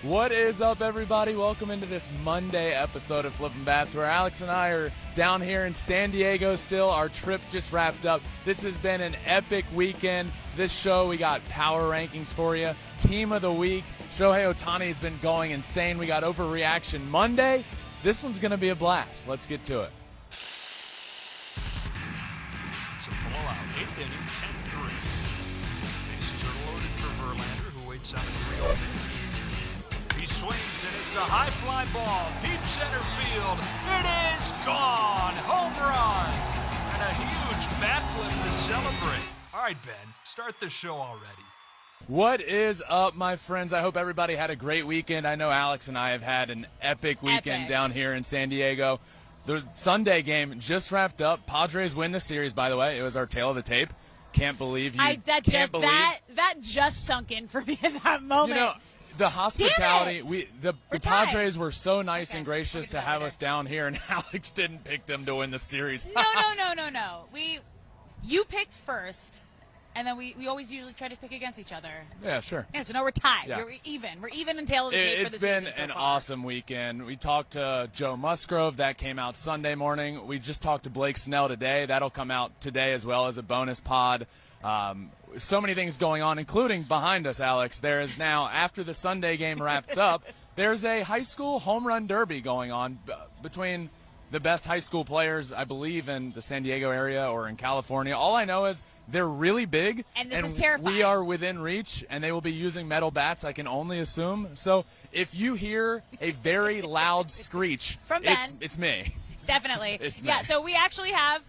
What is up, everybody? Welcome into this Monday episode of Flippin Bats, where Alex and I are down here in San Diego still. Our trip just wrapped up. This has been an epic weekend. This show, we got Power Rankings for you. Team of the Week. Shohei Ohtani has been going insane. We got Overreaction Monday. This one's going to be a blast. Let's get to it. It's a blowout. 8th inning, 10-3. Bases are loaded for Verlander, who waits on a 3-0 pitch. He swings, and it's a high fly ball, deep center field. It is gone! Home run! And a huge bat flip to celebrate. All right, Ben, start the show already. What is up, my friends? I hope everybody had a great weekend. I know Alex and I have had an epic weekend down here in San Diego. The Sunday game just wrapped up. Padres win the series, by the way. It was our tail of the tape. Can't believe you. That just sunk in for me in that moment. You know, the hospitality, the Padres were so nice and gracious to have us down here, and Alex didn't pick them to win the series. No. You picked first, and then we always usually try to pick against each other. Yeah, sure. Yeah, so now we're tied. Yeah. We're even in tail of the tape for the season so far. It's been an awesome weekend. We talked to Joe Musgrove. That came out Sunday morning. We just talked to Blake Snell today. That'll come out today as well as a bonus pod. So many things going on, including behind us, Alex. There is now, after the Sunday game wraps up, there's a high school home run derby going on between the best high school players, I believe, in the San Diego area or in California. All I know is they're really big, and this is terrifying. We are within reach, and they will be using metal bats, I can only assume. So if you hear a very loud screech, from Ben, it's me. Definitely. It's me. Yeah, so we actually have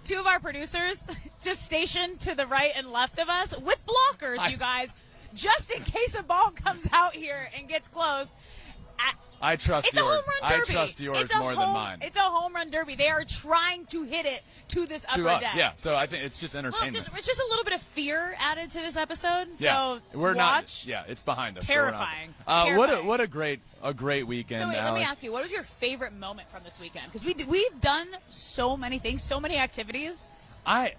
two of our producers just stationed to the right and left of us with blockers, you guys, just in case a ball comes out here and gets close. I trust it's yours. A home run derby. I trust yours more than mine. It's a home run derby. They are trying to hit it to this upper deck. Yeah. So I think it's just entertainment. It's just a little bit of fear added to this episode. Yeah. So we're watch. not. Yeah, it's behind us. Terrifying. So what a great weekend. So wait, let me ask you, what was your favorite moment from this weekend? Because we've done so many things, so many activities. I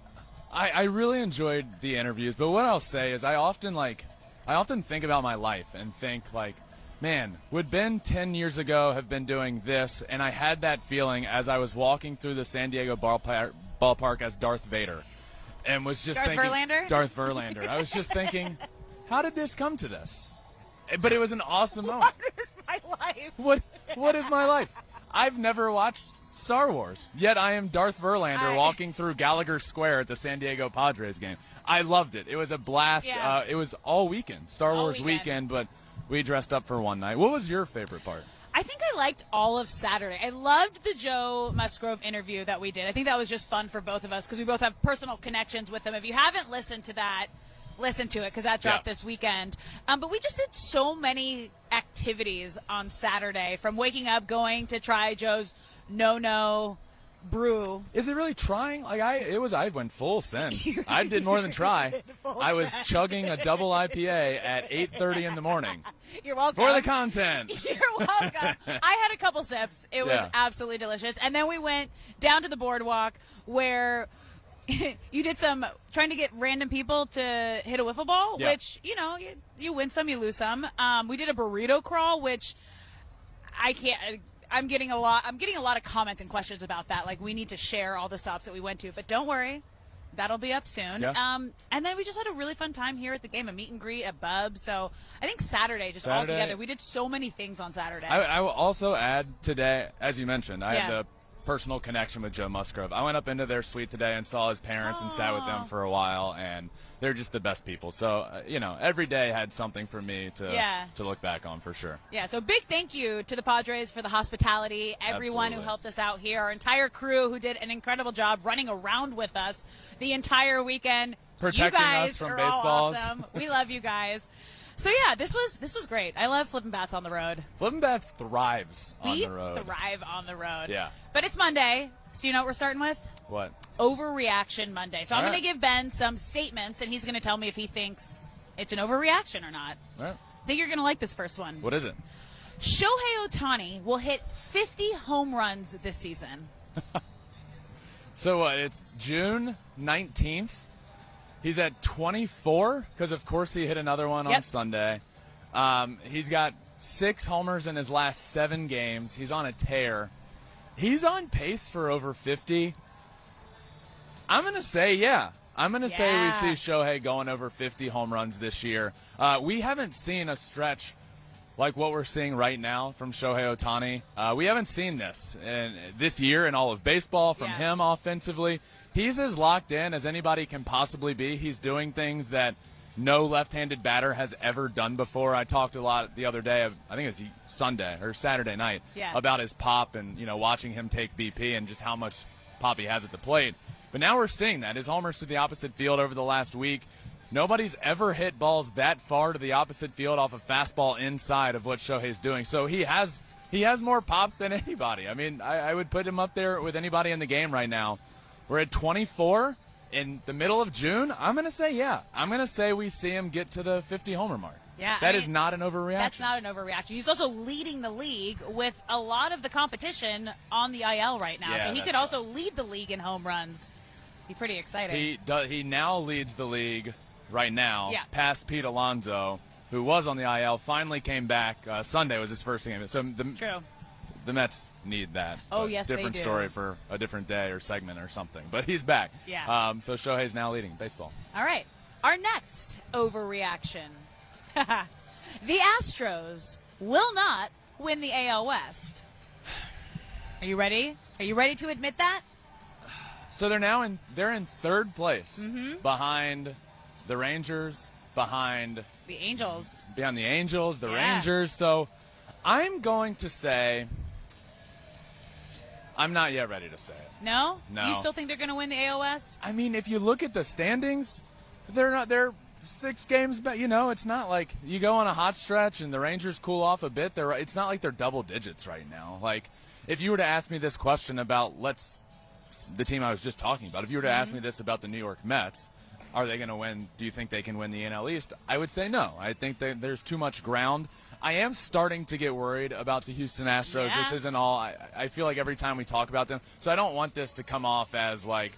really enjoyed the interviews, but what I'll say is I often think about my life and think like, man, would Ben 10 years ago have been doing this? And I had that feeling as I was walking through the San Diego ballpark as Darth Vader, and was just thinking, Darth Verlander. I was just thinking, how did this come to this? But it was an awesome moment. What is my life? What is my life? I've never watched Star Wars, yet I am Darth Verlander walking through Gallagher Square at the San Diego Padres game. I loved it. It was a blast. Yeah. It was all weekend, Star Wars weekend, but we dressed up for one night. What was your favorite part? I think I liked all of Saturday. I loved the Joe Musgrove interview that we did. I think that was just fun for both of us because we both have personal connections with him. If you haven't listened to that, listen to it because that dropped this weekend. But we just did so many activities on Saturday, from waking up, going to try Joe's No brew. Is it really trying? I went full send. I did more than try. I was chugging a double IPA at 8:30 in the morning. You're welcome. For the content. You're welcome. I had a couple sips. It was absolutely delicious. And then we went down to the boardwalk where you did some trying to get random people to hit a wiffle ball, which, you win some, you lose some. We did a burrito crawl, which I can't. I'm getting a lot of comments and questions about that. Like, we need to share all the stops that we went to, but don't worry, that'll be up soon. Yeah. And then we just had a really fun time here at the game, a meet and greet at Bub. So I think Saturday all together, we did so many things on Saturday. I will also add today, as you mentioned, I had the personal connection with Joe Musgrove. I went up into their suite today and saw his parents and sat with them for a while, and they're just the best people. So, every day had something for me to look back on for sure. Yeah, so big thank you to the Padres for the hospitality, everyone who helped us out here, our entire crew who did an incredible job running around with us the entire weekend. Protecting you guys us from are baseballs. All awesome. We love you guys. So, this was great. I love Flippin Bats on the road. Flippin Bats thrives on the road. We thrive on the road. Yeah. But it's Monday, so you know what we're starting with? What? Overreaction Monday. So I'm going to give Ben some statements, and he's going to tell me if he thinks it's an overreaction or not. All right. I think you're going to like this first one. What is it? Shohei Ohtani will hit 50 home runs this season. So what? It's June 19th. He's at 24 because, of course, he hit another one on Sunday. He's got 6 homers in his last 7 games. He's on a tear. He's on pace for over 50. I'm going to say, yeah. I'm going to say we see Shohei going over 50 home runs this year. We haven't seen a stretch like what we're seeing right now from Shohei Ohtani. We haven't seen this year in all of baseball from him offensively. He's as locked in as anybody can possibly be. He's doing things that no left-handed batter has ever done before. I talked a lot the other day, I think it was Sunday or Saturday night, about his pop and, watching him take BP and just how much pop he has at the plate. But now we're seeing that. His homers to the opposite field over the last week. Nobody's ever hit balls that far to the opposite field off a fastball inside of what Shohei's doing. So he has more pop than anybody. I mean, I would put him up there with anybody in the game right now. We're at 24 in the middle of June. I'm going to say, I'm going to say we see him get to the 50 homer mark. Yeah, that is not an overreaction. That's not an overreaction. He's also leading the league with a lot of the competition on the IL right now. Yeah, so he could also lead the league in home runs. Be pretty exciting. He now leads the league right now, past Pete Alonso, who was on the IL, finally came back. Sunday was his first game. So the Mets need that. Oh, yes, they do. Different story for a different day or segment or something. But he's back. Yeah. So Shohei's now leading baseball. All right. Our next overreaction. The Astros will not win the AL West. Are you ready? Are you ready to admit that? So they're in third place behind the Rangers, behind the Angels, the Rangers. So I'm going to say I'm not yet ready to say it. No? No. You still think they're going to win the AL West? I mean, if you look at the standings, they're 6 games back. It's not like you go on a hot stretch and the Rangers cool off a bit. It's not like they're double digits right now. Like, if you were to ask me this question about the team I was just talking about, if you were to ask me this about the New York Mets, are they going to win? Do you think they can win the NL East? I would say no. I think there's too much ground. I am starting to get worried about the Houston Astros. Yeah. This isn't all. I feel like every time we talk about them, so I don't want this to come off as like,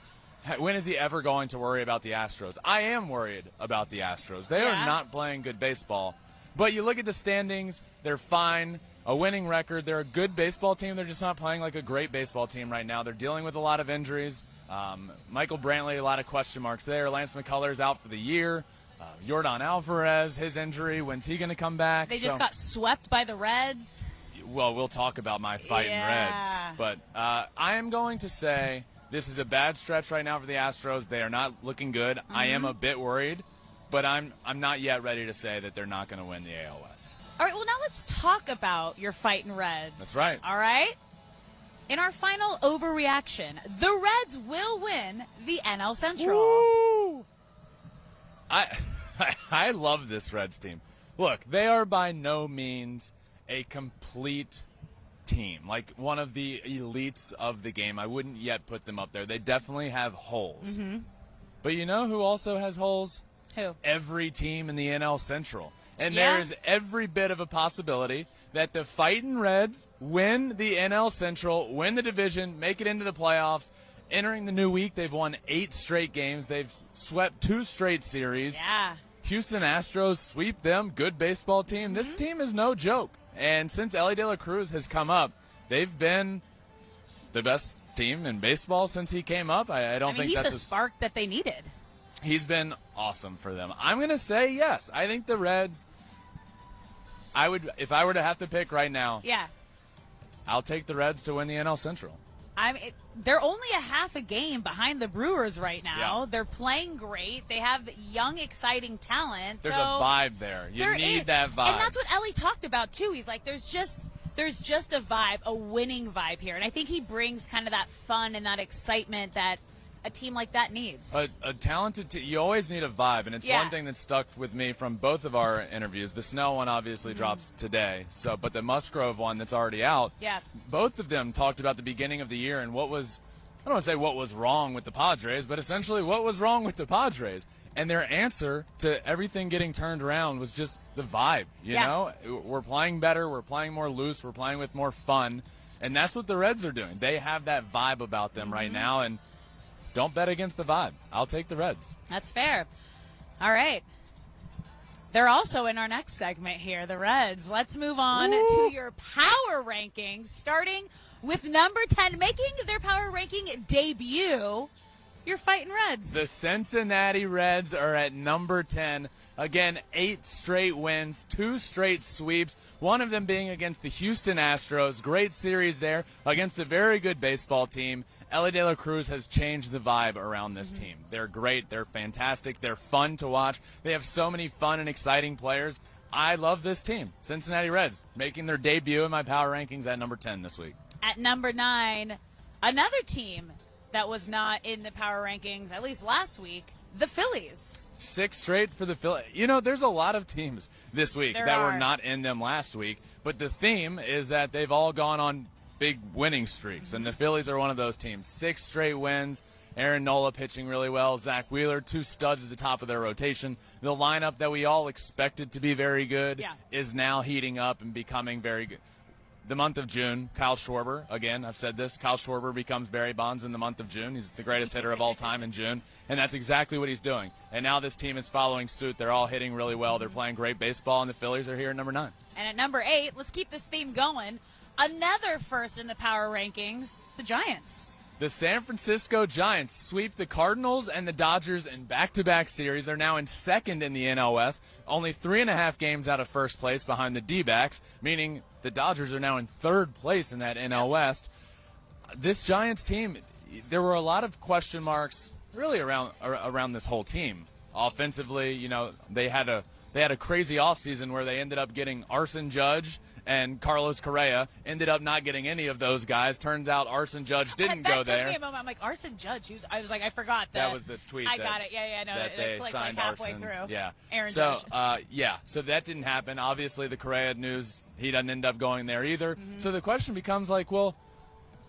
when is he ever going to worry about the Astros? I am worried about the Astros. They are not playing good baseball. But you look at the standings, they're fine. A winning record. They're a good baseball team. They're just not playing like a great baseball team right now. They're dealing with a lot of injuries. Michael Brantley, a lot of question marks there. Lance McCullers out for the year. Yordan Alvarez, his injury. When's he going to come back? They just got swept by the Reds. Well, we'll talk about my fighting Reds. But I am going to say this is a bad stretch right now for the Astros. They are not looking good. I am a bit worried, but I'm not yet ready to say that they're not going to win the AL West. All right, well, now let's talk about your fighting Reds. That's right. All right? In our final overreaction, the Reds will win the NL Central. Woo! I love this Reds team. Look, they are by no means a complete team, like one of the elites of the game. I wouldn't yet put them up there. They definitely have holes. But you know who also has holes? Who? Every team in the NL Central. And there is every bit of a possibility that the Fightin' Reds win the NL Central, win the division, make it into the playoffs. Entering the new week, they've won 8 straight games. They've swept 2 straight series. Yeah. Houston Astros sweep them. Good baseball team. This team is no joke. And since Ellie De La Cruz has come up, they've been the best team in baseball since he came up. I don't think he's that's the spark that they needed. He's been awesome for them. I'm going to say yes. I think the Reds, if I were to have to pick right now, I'll take the Reds to win the NL Central. They're only a half a game behind the Brewers right now. Yeah. They're playing great. They have young, exciting talent. There's a vibe there. You need that vibe. And that's what Ellie talked about, too. He's like, there's just a vibe, a winning vibe here. And I think he brings kind of that fun and that excitement that a team like that needs. A talented team. You always need a vibe, and it's one thing that stuck with me from both of our interviews. The Snell one obviously drops today, but the Musgrove one that's already out, both of them talked about the beginning of the year and I don't want to say what was wrong with the Padres, but essentially what was wrong with the Padres. And their answer to everything getting turned around was just the vibe, you know? We're playing better, we're playing more loose, we're playing with more fun, and that's what the Reds are doing. They have that vibe about them right now, and don't bet against the vibe. I'll take the Reds. That's fair. All right. They're also in our next segment here, the Reds. Let's move on to your power rankings, starting with number 10, making their power ranking debut, your fighting Reds. The Cincinnati Reds are at number 10. Again, 8 straight wins, 2 straight sweeps, one of them being against the Houston Astros. Great series there against a very good baseball team. Ellie De La Cruz has changed the vibe around this team. They're great. They're fantastic. They're fun to watch. They have so many fun and exciting players. I love this team. Cincinnati Reds making their debut in my power rankings at number 10 this week. At number 9, another team that was not in the power rankings, at least last week, the Phillies. 6 straight for the Phillies. You know, there's a lot of teams this week that were not in them last week, but the theme is that they've all gone on big winning streaks, and the Phillies are one of those teams. 6 straight wins. Aaron Nola pitching really well. Zach Wheeler, 2 studs at the top of their rotation. The lineup that we all expected to be very good is now heating up and becoming very good. The month of June, Kyle Schwarber, again, I've said this, Kyle Schwarber becomes Barry Bonds in the month of June. He's the greatest hitter of all time in June, and that's exactly what he's doing. And now this team is following suit. They're all hitting really well. They're playing great baseball, and the Phillies are here at number 9. And at number 8, let's keep this theme going. Another first in the power rankings, the Giants. The San Francisco Giants sweep the Cardinals and the Dodgers in back-to-back series. They're now in second in the NL West, only 3.5 games out of first place behind the D-backs, meaning the Dodgers are now in third place in that NL West. This Giants team, there were a lot of question marks really around this whole team. Offensively, you know, they had a crazy offseason where they ended up getting Arson Judge and Carlos Correa, ended up not getting any of those guys. Turns out Arson Judge didn't go there. That took me a moment. I'm like, Arson Judge? I was like, I forgot that. That was the tweet. I got it. Yeah, no, that they clicked signed like halfway Arson. through. Yeah. Aaron Judge. So that didn't happen. Obviously, the Correa news, he doesn't end up going there either. So the question becomes like, well,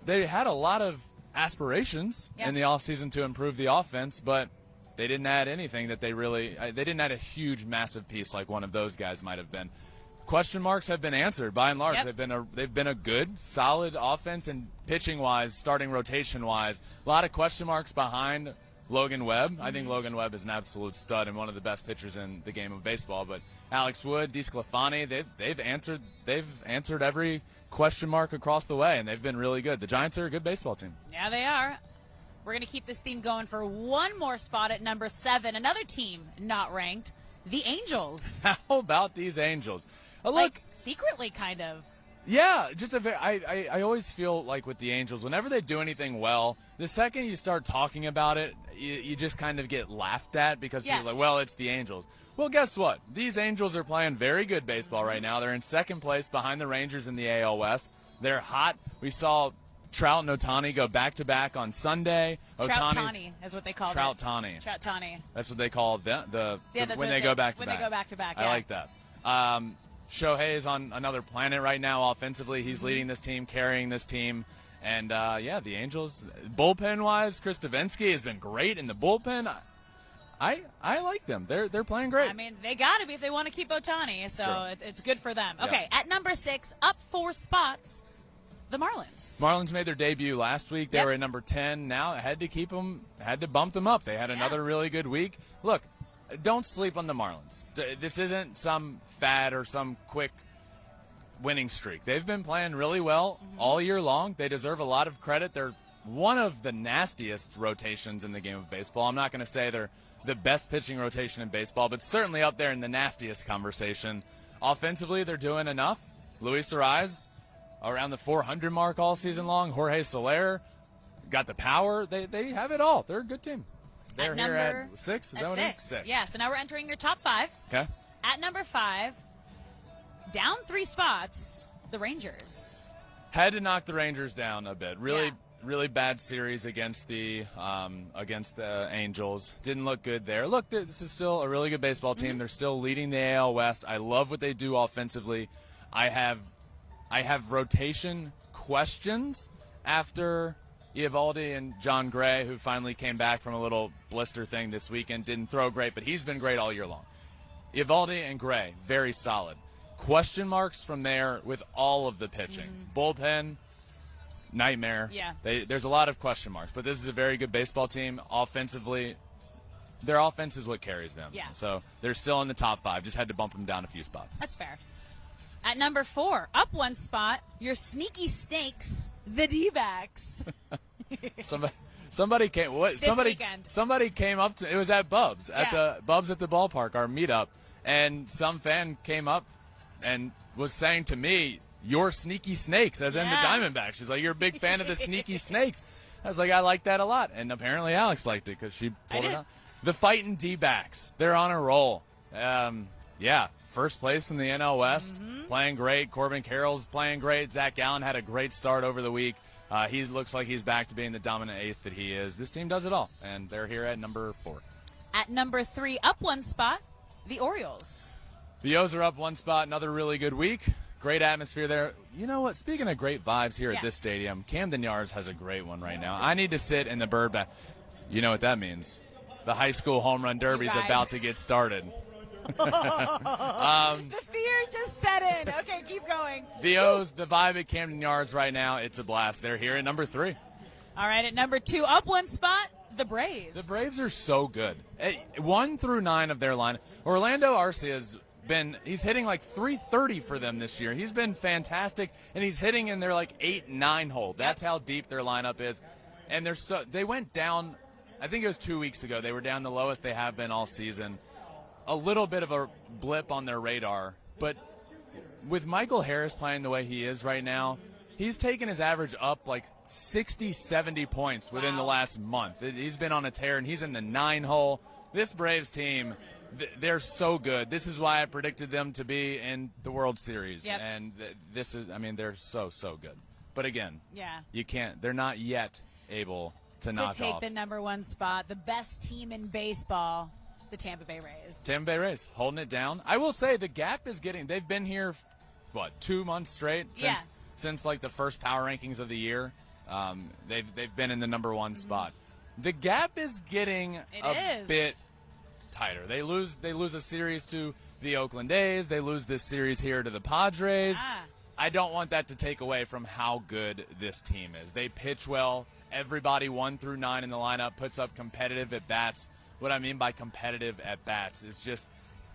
they had a lot of aspirations in the offseason to improve the offense, but they didn't add anything that they didn't add a huge, massive piece like one of those guys might have been. Question marks have been answered by and large. They've been a good, solid offense, and pitching wise, starting rotation wise, a lot of question marks behind Logan Webb. I think Logan Webb is an absolute stud and one of the best pitchers in the game of baseball. But Alex Wood, DeSclafani, they've answered every question mark across the way, and they've been really good. The Giants are a good baseball team. Yeah, they are. We're going to keep this theme going for one more spot at number 7. Another team not ranked, the Angels. How about these Angels? Like, secretly, kind of. Yeah, just I always feel like with the Angels, whenever they do anything well, the second you start talking about it, you just kind of get laughed at because people are like, well, it's the Angels. Well, guess what? These Angels are playing very good baseball right now. They're in second place behind the Rangers in the AL West. They're hot. We saw Trout and Ohtani go back-to-back on Sunday. Trout-tani is what they call it. Trout-tani. Trout-tani. That's what they call when they go back-to-back. When they go back-to-back, I like that. Shohei is on another planet right now offensively. He's leading this team, carrying this team. And, the Angels, bullpen-wise, Chris Davinsky has been great in the bullpen. I like them. They're playing great. I mean, they got to be if they want to keep Ohtani, so it's good for them. Yeah. Okay, at number 6, up 4 spots, the Marlins. Marlins made their debut last week. They were at number 10. Now had to bump them up. They had another really good week. Look, don't sleep on the Marlins. This isn't some fad or some quick winning streak. They've been playing really well all year long. They deserve a lot of credit. They're one of the nastiest rotations in the game of baseball. I'm not going to say they're the best pitching rotation in baseball, but certainly up there in the nastiest conversation. Offensively, they're doing enough. Luis Arraez around the 400 mark all season long. Jorge Soler got the power. They have it all. They're a good team. They're here at 6. Is that what it is? 6. Yeah, so now we're entering your top 5. Okay. At number 5, down 3 spots, the Rangers. Had to knock the Rangers down a bit. Really bad series against the Angels. Didn't look good there. Look, this is still a really good baseball team. They're still leading the AL West. I love what they do offensively. I have rotation questions after Eovaldi and John Gray, who finally came back from a little blister thing this weekend. Didn't throw great, but he's been great all year long. Eovaldi and Gray, very solid. Question marks from there with all of the pitching. Bullpen, nightmare. Yeah. There's a lot of question marks, but this is a very good baseball team. Offensively, their offense is what carries them. Yeah. So they're still in the top 5. Just had to bump them down a few spots. That's fair. At number 4, up one spot, your sneaky snakes, the D-backs. Somebody came. What? This somebody. weekend. Somebody came up to. It was at Bubs at Yeah. the Bubs at the ballpark, our meetup, and some fan came up and was saying to me, "Your sneaky snakes," as in the Diamondbacks. She's like, "You're a big fan of the sneaky snakes." I was like, "I like that a lot," and apparently Alex liked it because she pulled it out. The fighting D-backs, they're on a roll. Yeah, first place in the NL West, playing great. Corbin Carroll's playing great. Zach Gallen had a great start over the week. He looks like he's back to being the dominant ace that he is. This team does it all, and they're here at number 4. At number 3, up one spot, the Orioles. The O's are up one spot. Another really good week. Great atmosphere there. You know what? Speaking of great vibes here at this stadium, Camden Yards has a great one right now. I need to sit in the bird bath. You know what that means? The high school home run derby is about to get started. The fear just set in. Okay, keep going. The O's, the vibe at Camden Yards right now, it's a blast. They're here at number 3. All right, at number 2, up one spot, the Braves. The Braves are so good. 1 through 9 of their line. Orlando Arcia's he's hitting like 330 for them this year. He's been fantastic, and he's hitting in their like 8-9 hole. That's how deep their lineup is. And they went down, I think it was 2 weeks ago. They were down the lowest they have been all season. A little bit of a blip on their radar, but with Michael Harris playing the way he is right now, he's taken his average up like 60, 70 points within the last month. He's been on a tear, and he's in the 9 hole. This Braves team, they're so good. This is why I predicted them to be in the World Series. Yep. And they're so good. But again, you can't. They're not yet able to knock off. To take the number 1 spot, the best team in baseball, the Tampa Bay Rays. Tampa Bay Rays holding it down. I will say the gap is they've been here, 2 months straight since like the first power rankings of the year. They've been in the number 1 spot. The gap is getting a bit tighter. They lose a series to the Oakland A's. They lose this series here to the Padres. I don't want that to take away from how good this team is. They pitch well. Everybody 1 through 9 in the lineup puts up competitive at bats. What I mean by competitive at bats is just,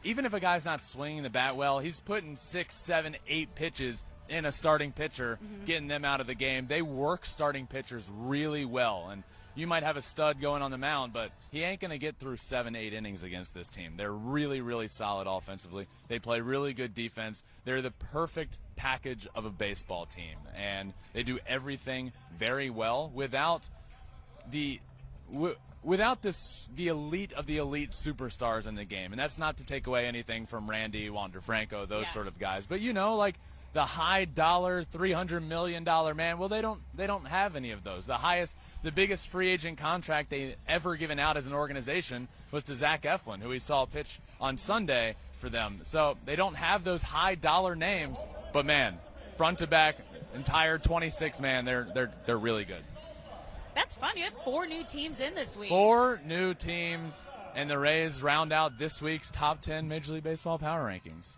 even if a guy's not swinging the bat well, he's putting 6, 7, 8 pitches in a starting pitcher, getting them out of the game. They work starting pitchers really well, and you might have a stud going on the mound, but he ain't going to get through 7, 8 innings against this team. They're really, really solid offensively. They play really good defense. They're the perfect package of a baseball team, and they do everything very well without the elite of the elite superstars in the game. And that's not to take away anything from Randy, Wander Franco, those sort of guys. But like the high dollar, $300 million man, well, they don't have any of those. The biggest free agent contract they ever given out as an organization was to Zach Eflin, who we saw pitch on Sunday for them. So they don't have those high dollar names, but man, front to back, entire 26 man, they're really good. That's fun. You have 4 new teams in this week. 4 new teams, and the Rays round out this week's top 10 Major League Baseball power rankings.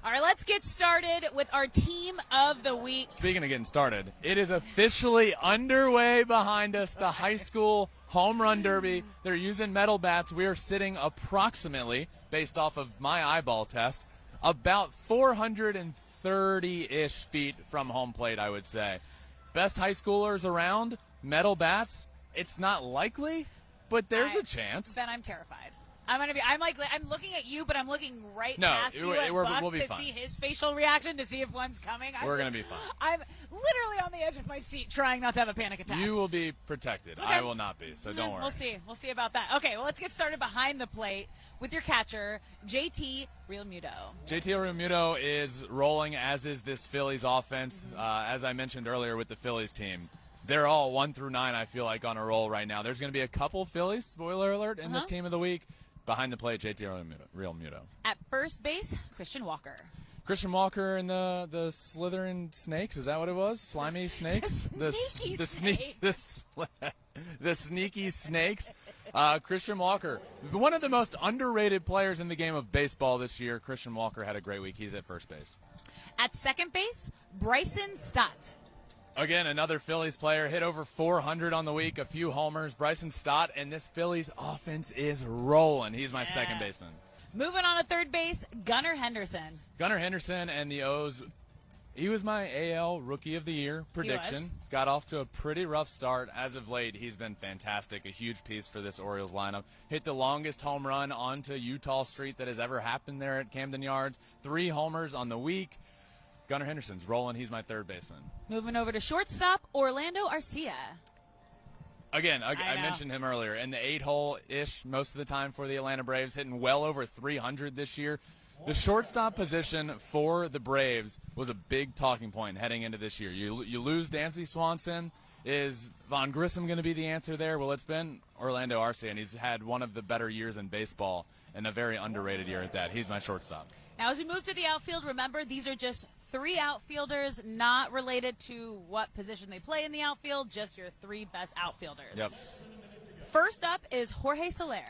All right, let's get started with our team of the week. Speaking of getting started, it is officially underway behind us, the high school home run derby. They're using metal bats. We are sitting approximately, based off of my eyeball test, about 430-ish feet from home plate, I would say. Best high schoolers around. Metal bats, it's not likely, but there's a chance. Ben, I'm terrified. I'm looking at you, but I'm looking past you at we'll Buck be to fine. See his facial reaction, to see if one's coming. We're going to be fine. I'm literally on the edge of my seat trying not to have a panic attack. You will be protected. Okay. I will not be, so don't worry. We'll see. We'll see about that. Okay, well, let's get started behind the plate with your catcher, JT Realmuto. JT Realmuto is rolling, as is this Phillies offense. As I mentioned earlier with the Phillies team, they're all 1 through 9, I feel like, on a roll right now. There's going to be a couple Phillies, spoiler alert, in this team of the week. Behind the plate, JT Realmuto. At first base, Christian Walker. Christian Walker and the Slytherin snakes, is that what it was? Slimy snakes? The sneaky snakes. Christian Walker, one of the most underrated players in the game of baseball this year. Christian Walker had a great week. He's at first base. At second base, Bryson Stott. Again, another Phillies player hit over 400 on the week, a few homers. Bryson Stott, and this Phillies offense is rolling. He's my second baseman. Moving on to third base, Gunnar Henderson. Gunnar Henderson and the O's. He was my AL Rookie of the Year prediction. Got off to a pretty rough start. As of late, he's been fantastic. A huge piece for this Orioles lineup. Hit the longest home run onto Utah Street that has ever happened there at Camden Yards. 3 homers on the week. Gunnar Henderson's rolling. He's my third baseman. Moving over to shortstop, Orlando Arcia. Again, I mentioned him earlier. In the 8-hole-ish most of the time for the Atlanta Braves, hitting well over 300 this year. The shortstop position for the Braves was a big talking point heading into this year. You lose Dansby Swanson. Is Von Grissom going to be the answer there? Well, it's been Orlando Arcia, and he's had one of the better years in baseball and a very underrated year at that. He's my shortstop. Now, as we move to the outfield, remember, these are just 3 outfilders, not related to what position they play in the outfield, just your 3 best outfielders. Yep. First up is Jorge Soler.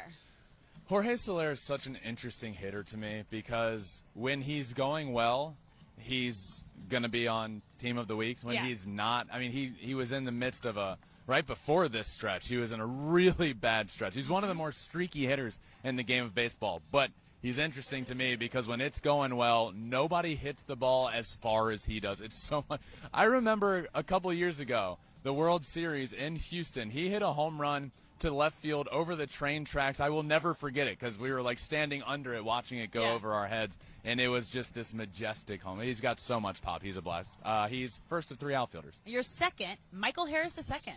Jorge Soler is such an interesting hitter to me because when he's going well, he's going to be on Team of the Week. When he's not, I mean, he was in the midst of right before this stretch, he was in a really bad stretch. He's one of the more streaky hitters in the game of baseball, but he's interesting to me because when it's going well, nobody hits the ball as far as he does. It's so much. I remember a couple of years ago, the World Series in Houston, he hit a home run to left field over the train tracks. I will never forget it because we were like standing under it watching it go over our heads, and it was just this majestic home. He's got so much pop. He's a blast. He's first of 3 outfielders. Your second, Michael Harris II.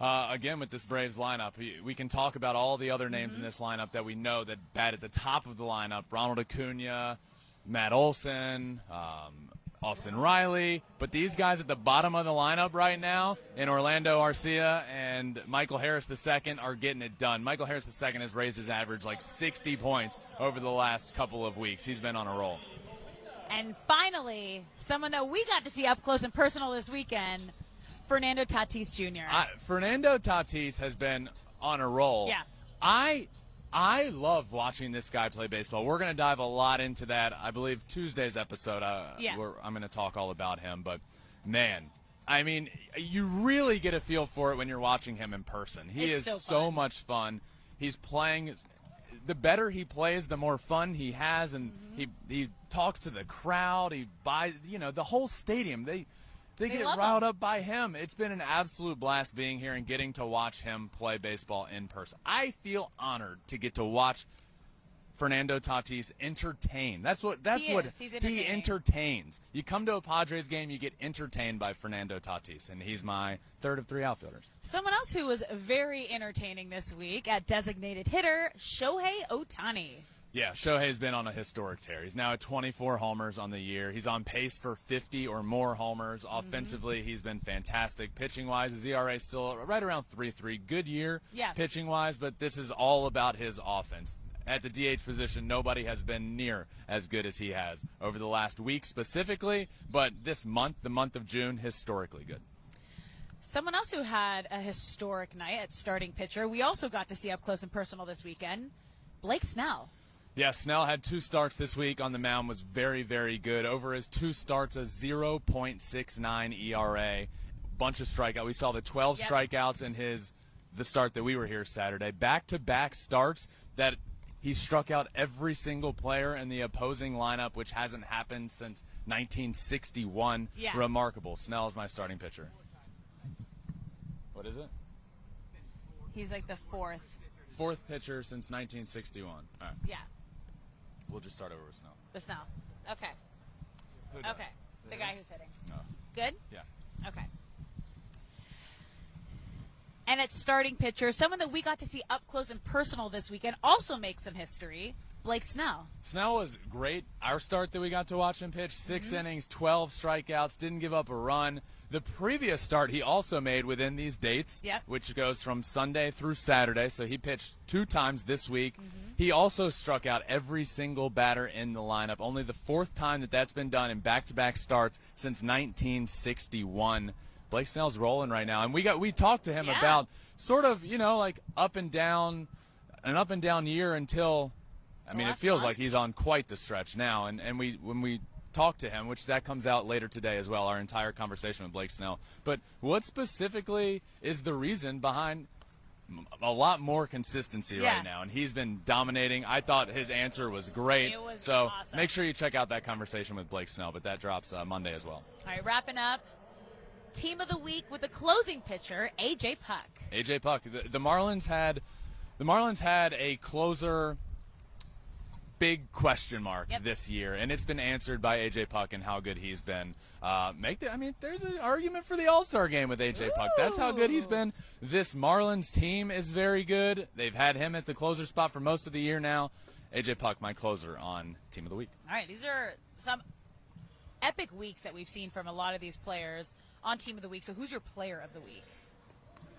Again, with this Braves lineup, we can talk about all the other names in this lineup that we know that bat at the top of the lineup. Ronald Acuna, Matt Olson, Austin Riley. But these guys at the bottom of the lineup right now, in Orlando Arcia and Michael Harris II, are getting it done. Michael Harris II has raised his average like 60 points over the last couple of weeks. He's been on a roll. And finally, someone that we got to see up close and personal this weekend, Fernando Tatis Jr. Fernando Tatis has been on a roll. Yeah. I love watching this guy play baseball. We're going to dive a lot into that, I believe, Tuesday's episode. I'm going to talk all about him. But, man, I mean, you really get a feel for it when you're watching him in person. He is so much fun. He's playing – the better he plays, the more fun he has. And he talks to the crowd. He buys – the whole stadium. They get riled up by him. It's been an absolute blast being here and getting to watch him play baseball in person. I feel honored to get to watch Fernando Tatis entertain. That's what he entertains. You come to a Padres game, you get entertained by Fernando Tatis, and he's my third of 3 outfielders. Someone else who was very entertaining this week at designated hitter, Shohei Ohtani. Yeah, Shohei's been on a historic tear. He's now at 24 homers on the year. He's on pace for 50 or more homers. Offensively, he's been fantastic. Pitching-wise, his ERA is still right around 3.3. Good year pitching-wise, but this is all about his offense. At the DH position, nobody has been near as good as he has over the last week specifically, but this month, the month of June, historically good. Someone else who had a historic night at starting pitcher, we also got to see up close and personal this weekend, Blake Snell. Yeah, Snell had 2 starts this week on the mound, was very, very good. Over his 2 starts, a 0.69 ERA, bunch of strikeouts. We saw the 12 strikeouts in the start that we were here Saturday. Back-to-back starts that he struck out every single player in the opposing lineup, which hasn't happened since 1961. Yeah. Remarkable. Snell is my starting pitcher. What is it? He's like the fourth pitcher since 1961. All right. Yeah. We'll just start over with Snell. With Snell. Okay. Okay. The guy who's hitting. No. Good? Yeah. Okay. And at starting pitcher, someone that we got to see up close and personal this weekend also makes some history, Blake Snell. Snell was great. Our start that we got to watch him pitch, 6 innings, 12 strikeouts, didn't give up a run. The previous start he also made within these dates, which goes from Sunday through Saturday, so he pitched 2 times this week. He also struck out every single batter in the lineup, only the 4th time that's been done in back-to-back starts since 1961. Blake Snell's rolling right now, and we talked to him about sort of, like an up and down year until, I mean, it feels like he's on quite the stretch now, and when we talked to him, which that comes out later today as well, our entire conversation with Blake Snell. But what specifically is the reason behind a lot more consistency right now? And he's been dominating. I thought his answer was great. It was so awesome. Make sure you check out that conversation with Blake Snell, but that drops Monday as well. All right, wrapping up. Team of the week with the closing pitcher, A.J. Puck. A.J. Puck. The Marlins had a closer big question mark this year, and it's been answered by A.J. Puck and how good he's been. There's an argument for the All-Star game with A.J. Puck. That's how good he's been. This Marlins team is very good. They've had him at the closer spot for most of the year now. A.J. Puck, my closer on Team of the Week. All right, these are some epic weeks that we've seen from a lot of these players on Team of the Week. So who's your player of the week?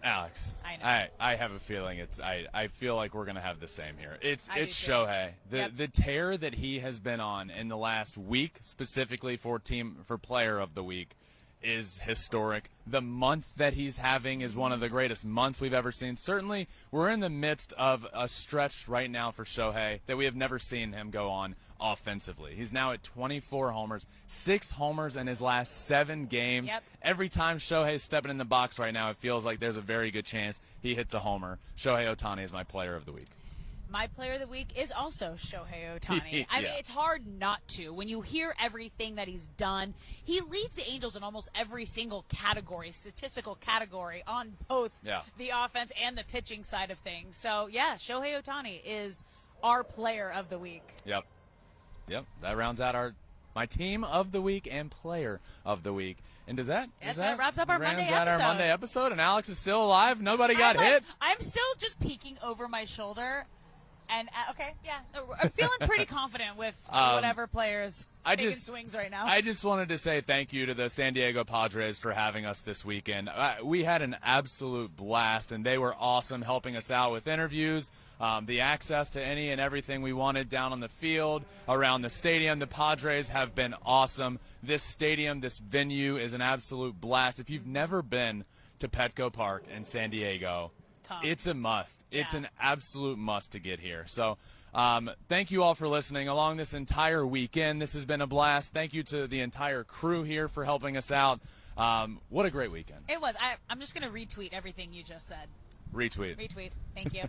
Alex, I know. I have a feeling I feel like we're gonna have the same here. It's Shohei. The tear that he has been on in the last week, specifically for player of the week, is historic. The month that he's having is one of the greatest months we've ever seen. Certainly, we're in the midst of a stretch right now for Shohei that we have never seen him go on offensively. He's now at 24 homers, 6 homers in his last 7 games. Every time Shohei's stepping in the box right now, it feels like there's a very good chance he hits a homer. Shohei Ohtani is my player of the week. My player of the week is also Shohei Ohtani. I mean, it's hard not to. When you hear everything that he's done, he leads the Angels in almost every single category, statistical category, on both the offense and the pitching side of things. So, Shohei Ohtani is our player of the week. Yep. That rounds out my team of the week and player of the week. And that wraps up our Monday episode. And Alex is still alive. Nobody got hit. I'm still just peeking over my shoulder. And, I'm feeling pretty confident with whatever players taking swings right now. I just wanted to say thank you to the San Diego Padres for having us this weekend. We had an absolute blast, and they were awesome helping us out with interviews, the access to any and everything we wanted down on the field, around the stadium. The Padres have been awesome. This stadium, this venue is an absolute blast. If you've never been to Petco Park in San Diego, it's a must. It's an absolute must to get here. So thank you all for listening along this entire weekend. This has been a blast. Thank you to the entire crew here for helping us out. What a great weekend. It was. I'm just going to retweet everything you just said. Retweet. Thank you.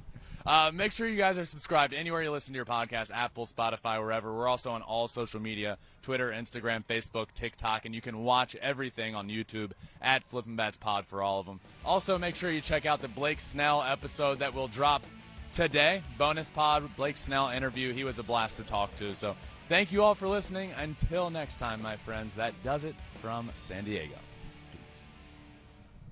Make sure you guys are subscribed anywhere you listen to your podcast, Apple, Spotify, wherever. We're also on all social media, Twitter, Instagram, Facebook, TikTok, and you can watch everything on YouTube at Flippin Bats Pod for all of them. Also, make sure you check out the Blake Snell episode that will drop today. Bonus pod, Blake Snell interview. He was a blast to talk to. So thank you all for listening. Until next time, my friends, that does it from San Diego.